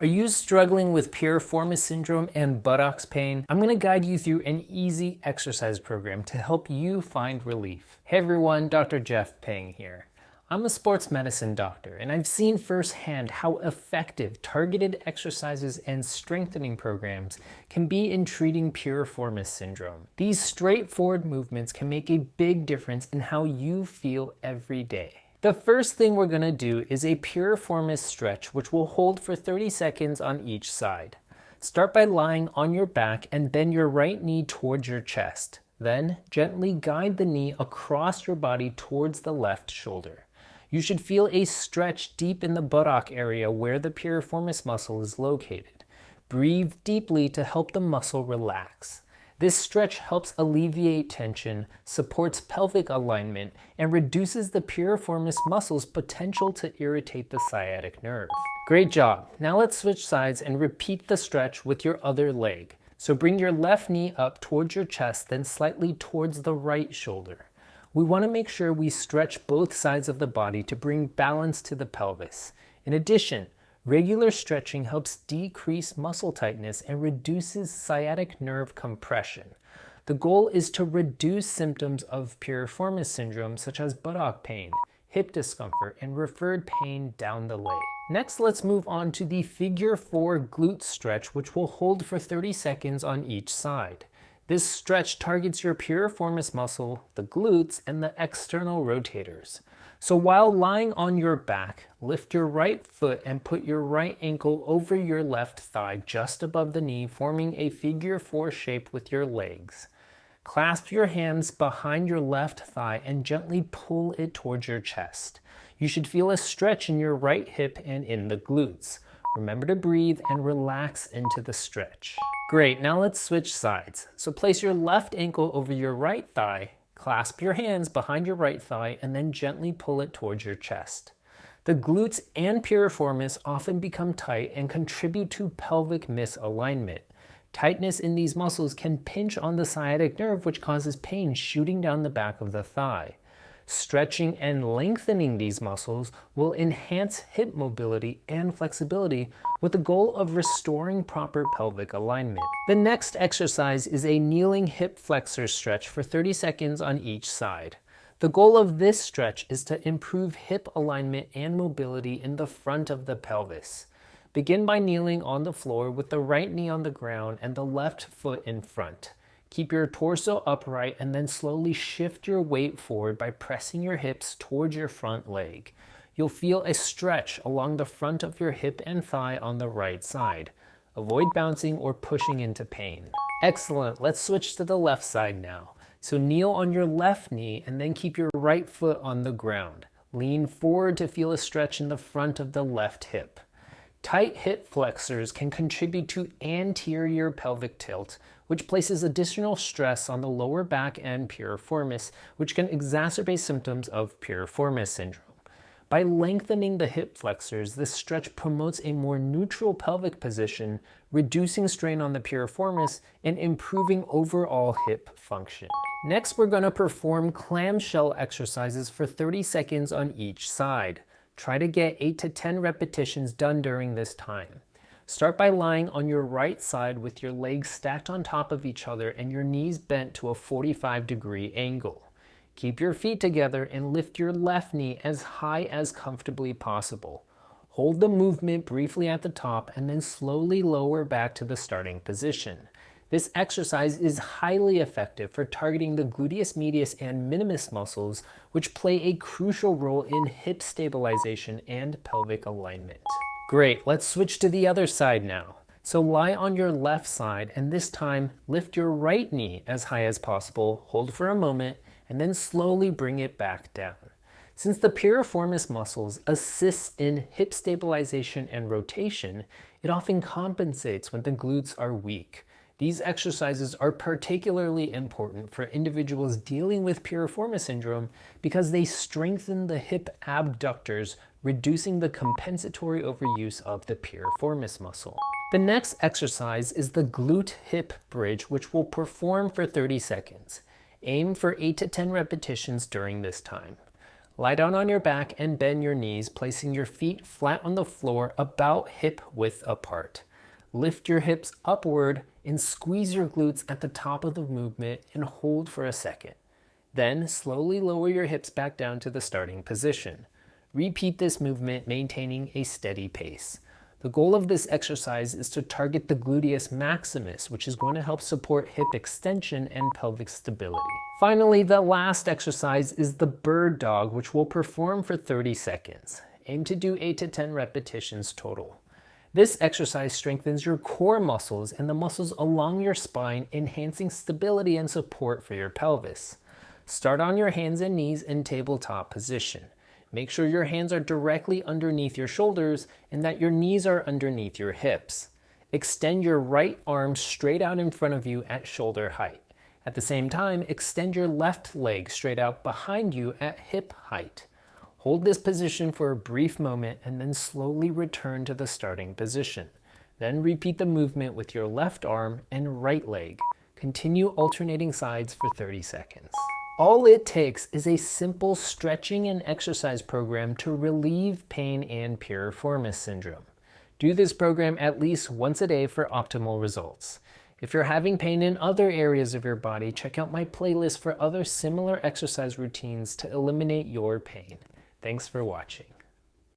Are you struggling with piriformis syndrome and buttocks pain? I'm going to guide you through an easy exercise program to help you find relief. Hey everyone, Dr. Jeff Peng here. I'm a sports medicine doctor, and I've seen firsthand how effective targeted exercises and strengthening programs can be in treating piriformis syndrome. These straightforward movements can make a big difference in how you feel every day. The first thing we're going to do is a piriformis stretch, which will hold for 30 seconds on each side. Start by lying on your back and bend your right knee towards your chest. Then gently guide the knee across your body towards the left shoulder. You should feel a stretch deep in the buttock area where the piriformis muscle is located. Breathe deeply to help the muscle relax. This stretch helps alleviate tension, supports pelvic alignment, and reduces the piriformis muscle's potential to irritate the sciatic nerve. Great job. Now let's switch sides and repeat the stretch with your other leg. So bring your left knee up towards your chest, then slightly towards the right shoulder. We want to make sure we stretch both sides of the body to bring balance to the pelvis. In addition, regular stretching helps decrease muscle tightness and reduces sciatic nerve compression. The goal is to reduce symptoms of piriformis syndrome such as buttock pain, hip discomfort, and referred pain down the leg. Next, let's move on to the figure 4 glute stretch, which will hold for 30 seconds on each side. This stretch targets your piriformis muscle, the glutes, and the external rotators. So while lying on your back, lift your right foot and put your right ankle over your left thigh just above the knee, forming a figure 4 shape with your legs. Clasp your hands behind your left thigh and gently pull it towards your chest. You should feel a stretch in your right hip and in the glutes. Remember to breathe and relax into the stretch. Great, now let's switch sides. So place your left ankle over your right thigh, clasp your hands behind your right thigh, and then gently pull it towards your chest. The glutes and piriformis often become tight and contribute to pelvic misalignment. Tightness in these muscles can pinch on the sciatic nerve, which causes pain shooting down the back of the thigh. Stretching and lengthening these muscles will enhance hip mobility and flexibility with the goal of restoring proper pelvic alignment. The next exercise is a kneeling hip flexor stretch for 30 seconds on each side. The goal of this stretch is to improve hip alignment and mobility in the front of the pelvis. Begin by kneeling on the floor with the right knee on the ground and the left foot in front. Keep your torso upright and then slowly shift your weight forward by pressing your hips towards your front leg. You'll feel a stretch along the front of your hip and thigh on the right side. Avoid bouncing or pushing into pain. Excellent, let's switch to the left side now. So kneel on your left knee and then keep your right foot on the ground. Lean forward to feel a stretch in the front of the left hip. Tight hip flexors can contribute to anterior pelvic tilt, which places additional stress on the lower back and piriformis, which can exacerbate symptoms of piriformis syndrome. By lengthening the hip flexors, this stretch promotes a more neutral pelvic position, reducing strain on the piriformis and improving overall hip function. Next, we're going to perform clamshell exercises for 30 seconds on each side. Try to get 8 to 10 repetitions done during this time. Start by lying on your right side with your legs stacked on top of each other and your knees bent to a 45-degree angle. Keep your feet together and lift your left knee as high as comfortably possible. Hold the movement briefly at the top and then slowly lower back to the starting position. This exercise is highly effective for targeting the gluteus medius and minimus muscles, which play a crucial role in hip stabilization and pelvic alignment. Great, let's switch to the other side now. So lie on your left side and this time lift your right knee as high as possible, hold for a moment, and then slowly bring it back down. Since the piriformis muscles assist in hip stabilization and rotation, it often compensates when the glutes are weak. These exercises are particularly important for individuals dealing with piriformis syndrome because they strengthen the hip abductors, reducing the compensatory overuse of the piriformis muscle. The next exercise is the glute hip bridge, which we'll perform for 30 seconds. Aim for 8 to 10 repetitions during this time. Lie down on your back and bend your knees, placing your feet flat on the floor about hip width apart. Lift your hips upward and squeeze your glutes at the top of the movement and hold for a second. Then slowly lower your hips back down to the starting position. Repeat this movement, maintaining a steady pace. The goal of this exercise is to target the gluteus maximus, which is going to help support hip extension and pelvic stability. Finally, the last exercise is the bird dog, which we'll perform for 30 seconds. Aim to do 8 to 10 repetitions total. This exercise strengthens your core muscles and the muscles along your spine, enhancing stability and support for your pelvis. Start on your hands and knees in tabletop position. Make sure your hands are directly underneath your shoulders and that your knees are underneath your hips. Extend your right arm straight out in front of you at shoulder height. At the same time, extend your left leg straight out behind you at hip height. Hold this position for a brief moment and then slowly return to the starting position. Then repeat the movement with your left arm and right leg. Continue alternating sides for 30 seconds. All it takes is a simple stretching and exercise program to relieve pain and piriformis syndrome. Do this program at least once a day for optimal results. If you're having pain in other areas of your body, check out my playlist for other similar exercise routines to eliminate your pain. Thanks for watching.